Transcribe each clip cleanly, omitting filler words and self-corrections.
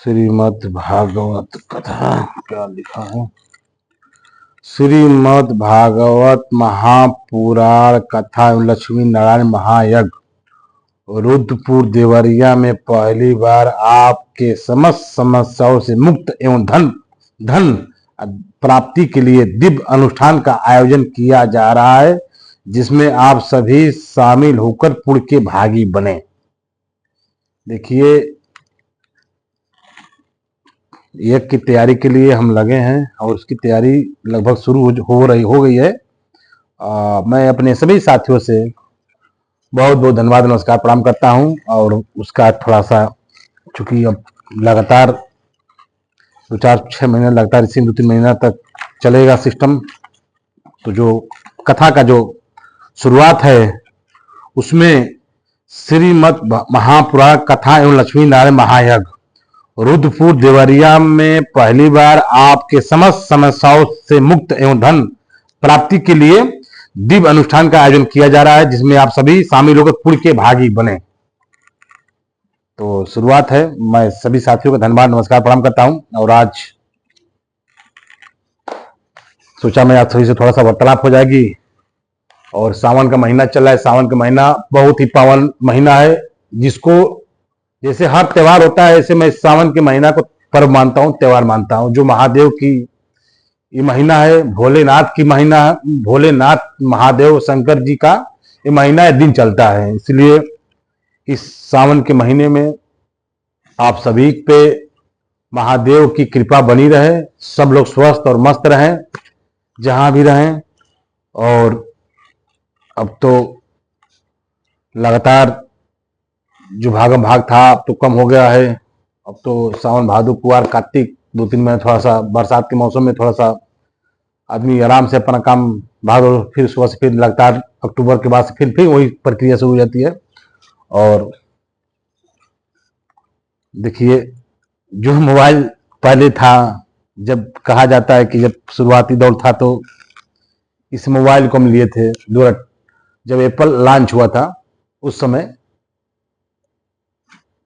श्रीमद् भागवत कथा क्या लिखा है। श्रीमद् भागवत महापुराण कथा लक्ष्मी नारायण महायज्ञ रुद्रपुर देवरिया में पहली बार आपके समस्त समस्याओं से मुक्त एवं धन प्राप्ति के लिए दिव्य अनुष्ठान का आयोजन किया जा रहा है, जिसमें आप सभी शामिल होकर पुण्य के भागी बने। देखिए, यज्ञ की तैयारी के लिए हम लगे हैं और उसकी तैयारी लगभग शुरू हो गई है। मैं अपने सभी साथियों से बहुत बहुत धन्यवाद नमस्कार प्रणाम करता हूं। और उसका थोड़ा सा, चूंकि अब लगातार 2-4-6 महीने लगातार इसी 2-3 महीना तक चलेगा सिस्टम, तो जो कथा का जो शुरुआत है उसमें श्रीमद् महापुराण कथा एवं लक्ष्मी नारायण महायज्ञ रुद्रपुर देवरिया में पहली बार आपके समस्त समस्याओं से मुक्त एवं धन प्राप्ति के लिए दिव्य अनुष्ठान का आयोजन किया जा रहा है, जिसमें आप सभी शामिल होकर पुण्य के भागी बने। तो शुरुआत है। मैं सभी साथियों का धन्यवाद नमस्कार प्रणाम करता हूं। और आज सोचा मैं आप सभी से थोड़ा सा वार्तालाप हो जाएगी। और सावन का महीना चल रहा है। सावन का महीना बहुत ही पावन महीना है, जिसको जैसे हर त्योहार होता है ऐसे मैं सावन के महीना को पर्व मानता हूं, त्योहार मानता हूं। जो महादेव की ये महीना है, भोलेनाथ की महीना है, भोलेनाथ महादेव शंकर जी का ये महीना दिन चलता है। इसलिए इस सावन के महीने में आप सभी पे महादेव की कृपा बनी रहे, सब लोग स्वस्थ और मस्त रहें जहां भी रहें। और अब तो लगातार जो भागम भाग था अब तो कम हो गया है। अब तो सावन भादो कुआर कार्तिक 2-3 महीने थोड़ा सा बरसात के मौसम में थोड़ा सा आदमी आराम से अपना काम भाग, फिर सुबह से फिर लगातार अक्टूबर के बाद से फिर वही प्रक्रिया शुरू हो जाती है। और देखिए, जो मोबाइल पहले था, जब कहा जाता है कि जब शुरुआती दौर था तो इस मोबाइल को हम लिए थे जब एप्पल लॉन्च हुआ था उस समय,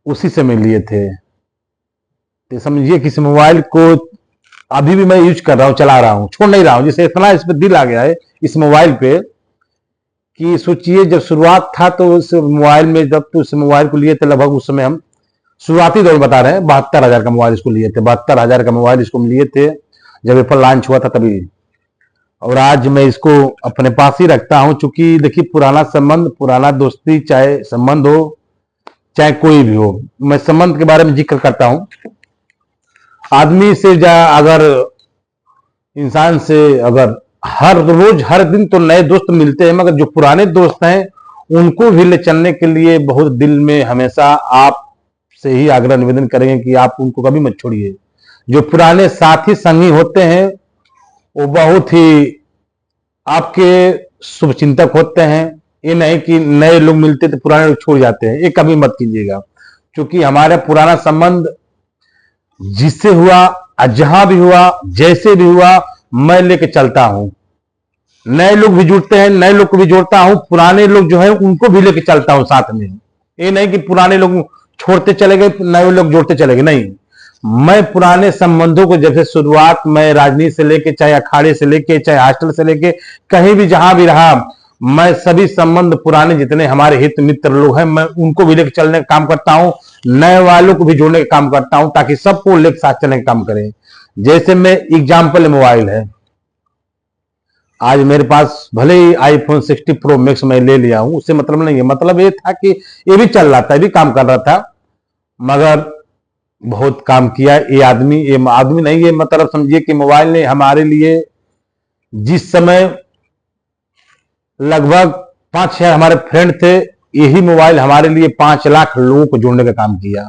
उसी समय लिए थे। तो समझिए कि इस मोबाइल को अभी भी मैं यूज कर रहा हूं, चला रहा हूं, छोड़ नहीं रहा हूं। जैसे इतना इस पर दिल आ गया है इस मोबाइल पे कि सोचिए, जब शुरुआत था तो उस मोबाइल में, जब तो उस मोबाइल को लिए थे लगभग उस समय हम शुरुआती दौर बता रहे हैं, 72,000 का मोबाइल इसको लिए थे। 72,000 का मोबाइल इसको लिए थे जब एप्पल लॉन्च हुआ था तभी। और आज मैं इसको अपने पास ही रखता हूं, चूंकि देखिए पुराना संबंध, पुराना दोस्ती, चाहे संबंध हो चाहे कोई भी हो, मैं संबंध के बारे में जिक्र करता हूं। आदमी से अगर इंसान से अगर हर रोज हर दिन तो नए दोस्त मिलते हैं, मगर जो पुराने दोस्त हैं उनको भी ले चलने के लिए बहुत दिल में हमेशा आप से ही आग्रह निवेदन करेंगे कि आप उनको कभी मत छोड़िए। जो पुराने साथी संगी होते हैं वो बहुत ही आपके शुभचिंतक होते हैं। ये नहीं कि नए लोग मिलते तो पुराने लोग छोड़ जाते हैं, ये कभी मत कीजिएगा। क्योंकि हमारा पुराना संबंध जिससे हुआ, जहां भी हुआ, जैसे भी हुआ, मैं लेके चलता हूं। नए लोग भी जुड़ते हैं, नए लोग को भी जोड़ता हूं, पुराने लोग जो है उनको भी लेके चलता हूं साथ में। ये नहीं कि पुराने लोग छोड़ते चले गए, नए लोग जोड़ते चले गए, नहीं। मैं पुराने संबंधों को, जैसे शुरुआत मैं राजनीति से लेके, चाहे अखाड़े से लेके, चाहे हॉस्टल से लेके, कहीं भी जहां भी रहा, मैं सभी संबंध पुराने जितने हमारे हित मित्र लोग हैं, मैं उनको भी लेकर चलने का काम करता हूं, नए वालों को भी जोड़ने का काम करता हूं, ताकि सबको लेकर साथ चलने का काम करें। जैसे मैं एग्जाम्पल मोबाइल है, आज मेरे पास भले ही iPhone 60 Pro Max मैं ले लिया हूं, उससे मतलब नहीं है। मतलब ये था कि ये भी चल रहा था, ये भी काम कर रहा था, मगर बहुत काम किया ये आदमी नहीं, ये मतलब समझिए कि मोबाइल ने हमारे लिए जिस समय लगभग 5-6 हमारे फ्रेंड थे, यही मोबाइल हमारे लिए 5 लाख लोगों को जोड़ने का काम किया।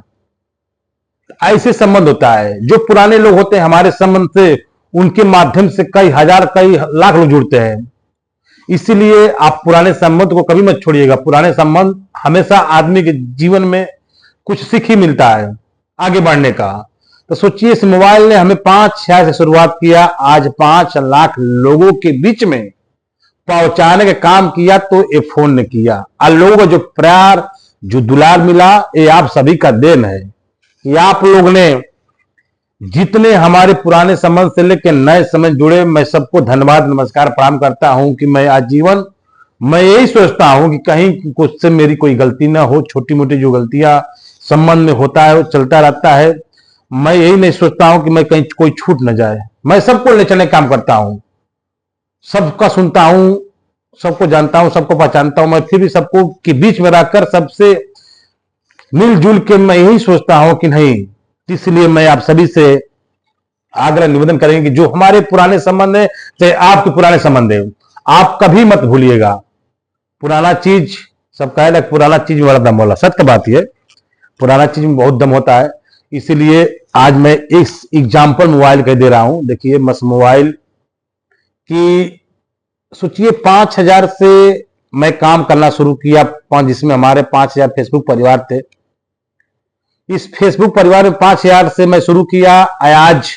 ऐसे संबंध होता है। जो पुराने लोग होते हैं हमारे संबंध से, उनके माध्यम से कई हजार कई लाख लोग जुड़ते हैं। इसीलिए आप पुराने संबंध को कभी मत छोड़िएगा। पुराने संबंध हमेशा आदमी के जीवन में कुछ सीख ही मिलता है आगे बढ़ने का। तो सोचिए, इस मोबाइल ने हमें 5-6 से शुरुआत किया, आज 5 लाख लोगों के बीच में पहुंचाने का काम किया, तो ये फोन ने किया। और लोगों को जो प्यार, जो दुलार मिला, ये आप सभी का देन है कि आप लोग ने जितने हमारे पुराने संबंध से लेकर नए संबंध जुड़े, मैं सबको धन्यवाद नमस्कार प्रणाम करता हूं कि मैं आजीवन मैं यही सोचता हूं कि कहीं कुछ से मेरी कोई गलती ना हो। छोटी मोटी जो गलतियां संबंध में होता है वो चलता रहता है। मैं यही नहीं सोचता हूं कि मैं कहीं कोई छूट न जाए। मैं सबको ले चलने काम करता हूं, सबका सुनता हूं, सबको जानता हूं, सबको पहचानता हूं। मैं फिर भी सबको के बीच में रहकर सबसे मिलजुल के मैं यही सोचता हूं कि नहीं। इसलिए मैं आप सभी से आग्रह निवेदन करेंगे कि जो हमारे पुराने संबंध है, चाहे आपके पुराने संबंध है, आप कभी मत भूलिएगा। पुराना चीज, सब कहे लग पुराना चीज में बड़ा दम होला, सत्य बात है, पुराना चीज में बहुत दम होता है। इसीलिए आज मैं इस एग्जाम्पल मोबाइल का दे रहा हूं। देखिए मस मोबाइल की सोचिए 5,000 से मैं काम करना शुरू किया, जिसमें हमारे 5,000 फेसबुक परिवार थे। इस फेसबुक परिवार में 5,000 से मैं शुरू किया, आज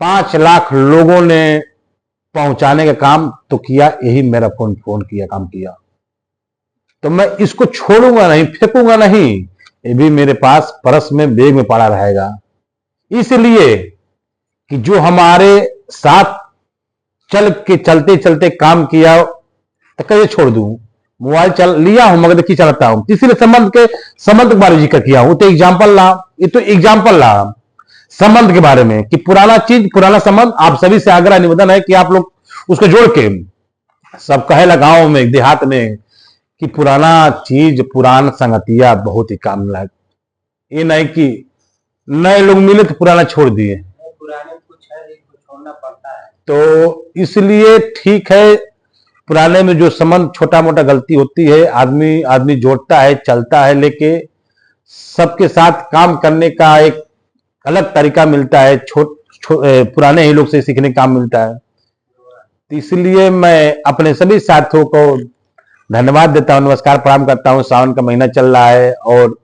5 लाख लोगों ने पहुंचाने का काम तो किया। यही मेरा फोन किया, काम किया। तो मैं इसको छोड़ूंगा नहीं, फेंकूंगा नहीं, ये भी मेरे पास पर्स में बैग में पड़ा रहेगा। इसलिए कि जो हमारे साथ चलते चलते काम किया तो कैसे छोड़ दूं। मोबाइल चल लिया हूं मगर देखिए चलाता हूं। इसलिए संबंध के बारे में जिक्र किया हूं। तो एग्जाम्पल ला, ये तो एग्जाम्पल ला संबंध के बारे में कि पुराना चीज, पुराना संबंध। आप सभी से आग्रह निवेदन है कि आप लोग उसको जोड़ के, सब कहे गांव में देहात में कि पुराना चीज, पुराना संगतिया बहुत ही काम लायक। ये नहीं कि नए लोग मिले तो पुराना छोड़ दिए, पुराने कुछ है कुछ छोड़ना पड़ता है। तो इसलिए ठीक है, पुराने में जो संबंध छोटा मोटा गलती होती है, आदमी जोड़ता है, चलता है, लेके सबके साथ काम करने का एक अलग तरीका मिलता है। पुराने ही लोग से सीखने का काम मिलता है। तो इसलिए मैं अपने सभी साथियों को धन्यवाद देता हूं, नमस्कार प्रणाम करता हूं। सावन का महीना चल रहा है और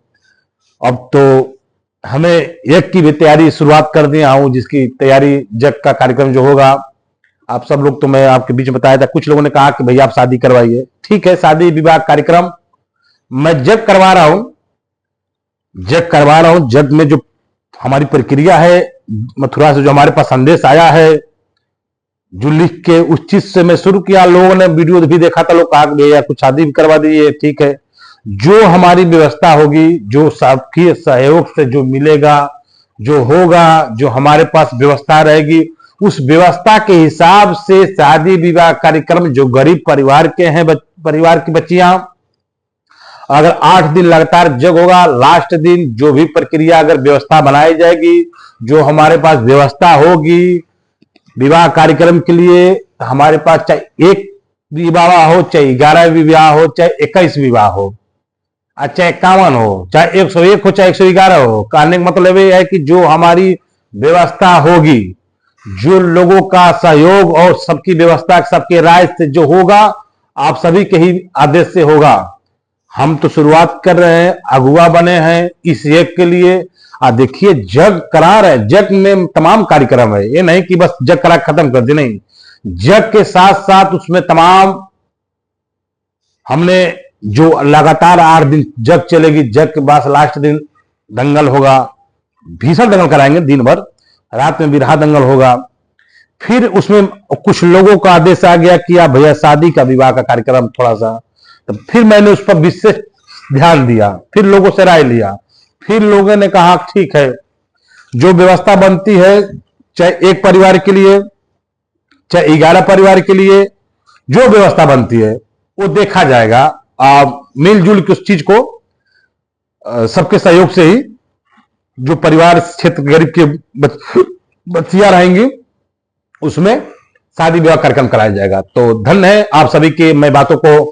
अब तो हमें यज्ञ की भी तैयारी शुरुआत कर दिया हूं, जिसकी तैयारी यज्ञ का कार्यक्रम जो होगा, आप सब लोग तो मैं आपके बीच में बताया था। कुछ लोगों ने कहा कि भैया आप शादी करवाइए, ठीक है, शादी विवाह कार्यक्रम मैं यज्ञ करवा रहा हूं। यज्ञ में जो हमारी प्रक्रिया है, मथुरा से जो हमारे पास संदेश आया है, जो लिख के उस चीज से मैं शुरू किया। लोगों ने वीडियो भी देखा था, लोग कहा भैया कुछ शादी भी करवा दीजिए, ठीक है। जो हमारी व्यवस्था होगी, जो सबके सहयोग से जो मिलेगा, जो होगा, जो हमारे पास व्यवस्था रहेगी, उस व्यवस्था के हिसाब से शादी विवाह कार्यक्रम, जो गरीब परिवार के हैं, परिवार की बच्चियां, अगर 8 दिन लगातार जग होगा, लास्ट दिन जो भी प्रक्रिया अगर व्यवस्था बनाई जाएगी, जो हमारे पास व्यवस्था होगी विवाह कार्यक्रम के लिए, हमारे पास चाहे 1 विवाह हो, चाहे 11 विवाह हो, चाहे 21 विवाह हो, चाहे 51 हो, चाहे 101 हो, चाहे 111 हो। कहने का मतलब ये है कि जो हमारी व्यवस्था होगी, जो लोगों का सहयोग और सबकी व्यवस्था, सबके राय से जो होगा, आप सभी के ही आदेश से होगा। हम तो शुरुआत कर रहे हैं, अगुआ बने हैं इस यज्ञ के लिए। देखिए जग करा रहे, जग में तमाम कार्यक्रम है, ये नहीं कि बस जग करा खत्म कर दे, नहीं, जग के साथ साथ उसमें तमाम हमने जो लगातार 8 दिन जग चलेगी, जग के बाद लास्ट दिन दंगल होगा, भीषण दंगल कराएंगे, दिन भर, रात में बिरहा दंगल होगा। फिर उसमें कुछ लोगों का आदेश आ गया कि आप भैया शादी का विवाह का कार्यक्रम थोड़ा सा, तो फिर मैंने उस पर विशेष ध्यान दिया, फिर लोगों से राय लिया, फिर लोगों ने कहा ठीक है, जो व्यवस्था बनती है, चाहे 1 परिवार के लिए, चाहे 11 परिवार के लिए, जो व्यवस्था बनती है वो देखा जाएगा। मिलजुल के उस चीज को सबके सहयोग से ही, जो परिवार क्षेत्र गरीब के बच्चियां रहेंगी, उसमें शादी विवाह कार्यक्रम कराया जाएगा। तो धन्य है आप सभी के, मैं बातों को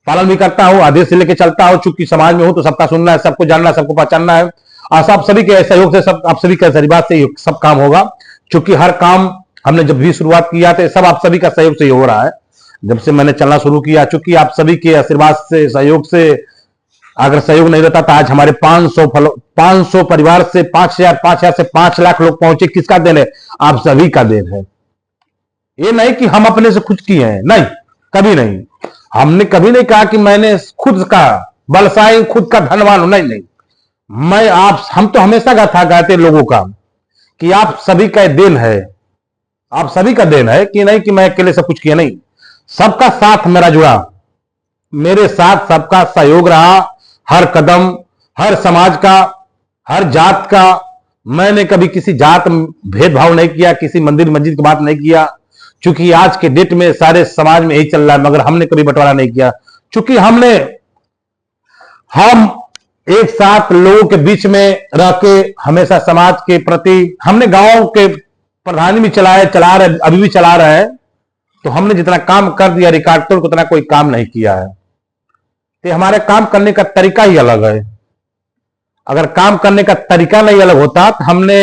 पालन भी करता हूं, आदेश से लेकर चलता हूं, चूंकि समाज में हूं तो सबका सुनना है, सबको जानना है, सबको पहचानना है। आप सभी के सहयोग से, सब आप सभी के आशीर्वाद से सब काम होगा। चूंकि हर काम हमने जब भी शुरुआत किया था, सब आप सभी का सहयोग से ही हो रहा है। जब से मैंने चलना शुरू किया, चूंकि आप सभी के आशीर्वाद से, सहयोग से, अगर सहयोग नहीं रहता तो आज हमारे 500 परिवार से 5,000 से 5 लाख लोग पहुंचे। किसका देन है? आप सभी का देन है। ये नहीं कि हम अपने से खुद किए हैं, नहीं, कभी नहीं। हमने कभी नहीं कहा कि मैंने खुद का बलशाही, खुद का धनवान हूं, नहीं। हम तो हमेशा गाथा गाते लोगों का कि आप सभी का देन है, आप सभी का देन है, कि नहीं कि मैं अकेले सब कुछ किया, नहीं, सबका साथ मेरा जुड़ा, मेरे साथ सबका सहयोग रहा, हर कदम, हर समाज का, हर जात का। मैंने कभी किसी जात भेदभाव नहीं किया, किसी मंदिर मस्जिद की बात नहीं किया, क्योंकि आज के डेट में सारे समाज में यही चल रहा है, मगर हमने कभी बंटवारा नहीं किया, क्योंकि हम एक साथ लोगों के बीच में रह के हमेशा समाज के प्रति, हमने गांव के प्रधानी भी चला रहे, अभी भी चला रहे हैं, तो हमने जितना काम कर दिया रिकॉर्ड तोड़, उतना कोई काम नहीं किया है। तो हमारे काम करने का तरीका ही अलग है। अगर काम करने का तरीका नहीं अलग होता तो हमने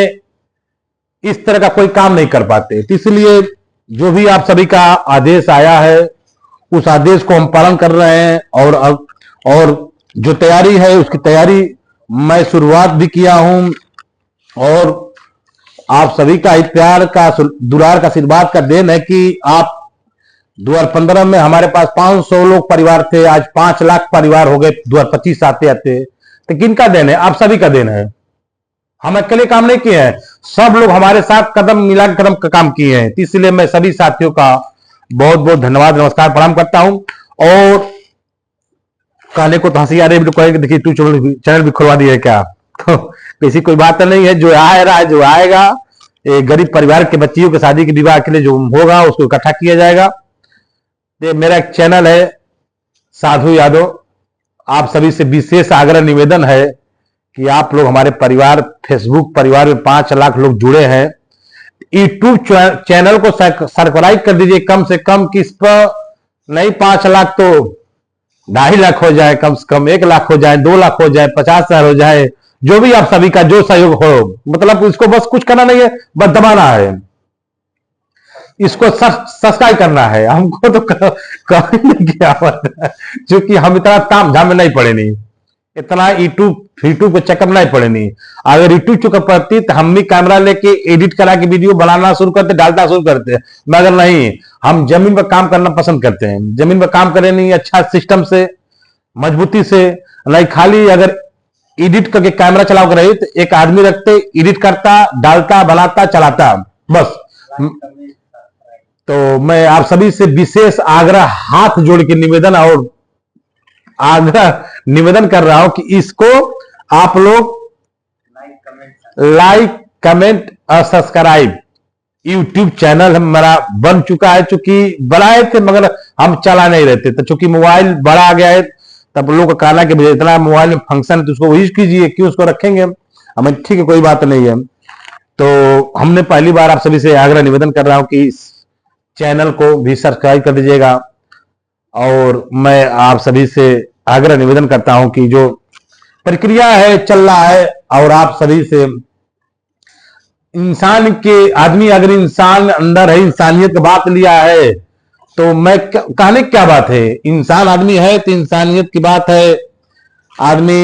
इस तरह का कोई काम नहीं कर पाते। तो इसलिए जो भी आप सभी का आदेश आया है, उस आदेश को हम पालन कर रहे हैं, और जो तैयारी है उसकी तैयारी मैं शुरुआत भी किया हूं, और आप सभी का प्यार का, दुलार का, आशीर्वाद का देन है कि आप 2015 में हमारे पास 500 लोग परिवार थे, आज 5 लाख परिवार हो गए 2025 आते आते। तो किनका देन है? आप सभी का देन है। हम अकेले काम नहीं किए हैं, सब लोग हमारे साथ कदम मिला कदम का काम किए हैं। इसलिए मैं सभी साथियों का बहुत बहुत धन्यवाद, नमस्कार, प्रणाम करता हूं। और कहने को तो हंसी आ रही है, कहेंगे देखिए तू चैनल भी खुलवा दिए क्या, तो ऐसी कोई बात नहीं है। जो आ रहा है, जो आएगा, गरीब परिवार के बच्चियों के शादी के विवाह के लिए जो होगा उसको इकट्ठा किया जाएगा। मेरा एक चैनल है साधु यादव, आप सभी से विशेष आग्रह निवेदन है कि आप लोग हमारे परिवार, फेसबुक परिवार में 5 लाख लोग जुड़े हैं, यूट्यूब चैनल को सब्सक्राइब कर दीजिए कम से कम, कि इस पर नहीं 5 लाख तो 2.5 लाख हो जाए, कम से कम 1 लाख हो जाए, 2 लाख हो जाए, 50,000 हो जाए, जो भी आप सभी का जो सहयोग हो, मतलब इसको बस कुछ करना नहीं है, बस दबाना है, इसको सब्सक्राइब करना है। हमको तो कहीं क्या होता, क्योंकि हम इतना ताम झाम में नहीं पड़े, नहीं इतना यूट्यूब को चक्कर नहीं पड़े। नहीं अगर यूट्यूब चुका पड़ती तो हम भी कैमरा लेके एडिट करा के वीडियो बनाना शुरू करते, डालना शुरू करते, मगर नहीं, हम जमीन पर काम करना पसंद करते हैं। जमीन पर काम करें, नहीं अच्छा सिस्टम से, मजबूती से, नहीं खाली अगर एडिट करके कैमरा चलाओ कर रही तो एक आदमी रखते, एडिट करता, डालता, बनाता, चलाता, बस। तो मैं आप सभी से विशेष आग्रह, हाथ जोड़ के निवेदन और आग्रह निवेदन कर रहा हूं कि इसको आप लोग लाइक, कमेंट और सब्सक्राइब। यूट्यूब चैनल हमारा बन चुका है, चूंकि बनाए थे मगर हम चला नहीं रहते, तो चूंकि मोबाइल बड़ा आ गया है, तब लोग का कहना कि इतना मोबाइल में फंक्शन है तो उसको यूज कीजिए, क्यों उसको रखेंगे हमें, ठीक है कोई बात नहीं है। तो हमने पहली बार आप सभी से आग्रह निवेदन कर रहा हूं कि इस चैनल को भी सब्सक्राइब कर दीजिएगा। और मैं आप सभी से आग्रह निवेदन करता हूं कि जो प्रक्रिया है चल रहा है, और आप सभी से इंसान के, आदमी अगर इंसान अंदर है, इंसानियत की बात लिया है, तो मैं कहने क्या बात है, इंसान आदमी है तो इंसानियत की बात है। आदमी